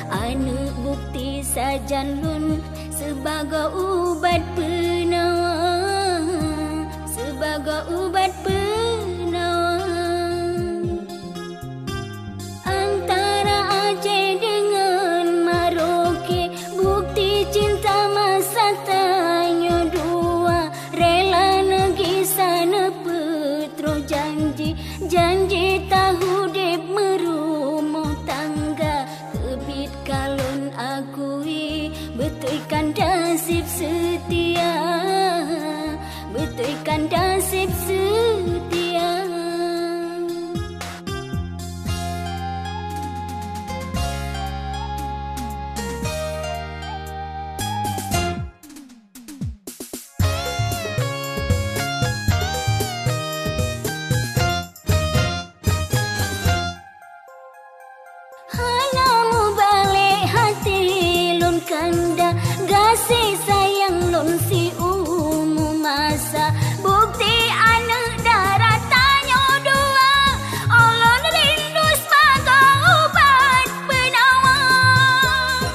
Anu bukti sajan lun sebagai ubat penawar, sebagai ubat penawar. Antara Aceh dengan Maroke, bukti cinta masa tanya dua. Rela negeri sana petro janji, janji tahu dep merumah tangga. Kebit kalon akui betulkan nasib setia, betulkan nasib setia. Kanda gasih sayang lon si umu masa bukti anak darah tanya dua Allah rindu sebagai ubat penawar.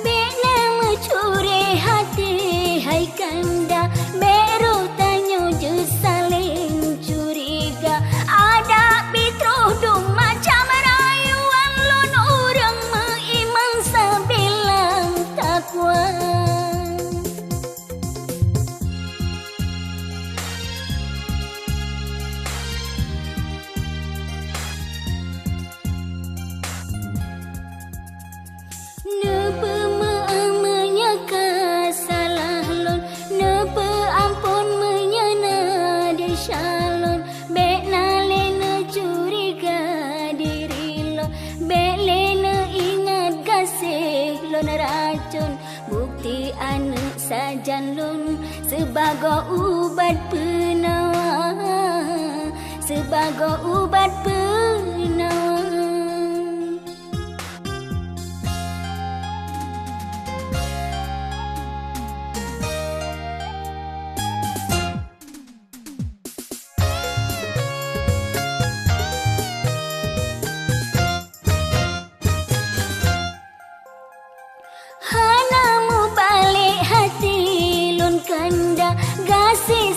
Bina mencuri hati hai kanda beru tanya je saling curiga. Ada pitro dong macam rayuan lon orang mengiman sebilang takwa. Napa maaf menyaka salah lon, napa ampun menyana di shalon. Bek nalena curiga diri lo, bek lena ingat gasih lon racun. Bukti anak sajan lon sebagai ubat penawar, sebagai ubat penawar. Hanamu balik hati lun kanda gasih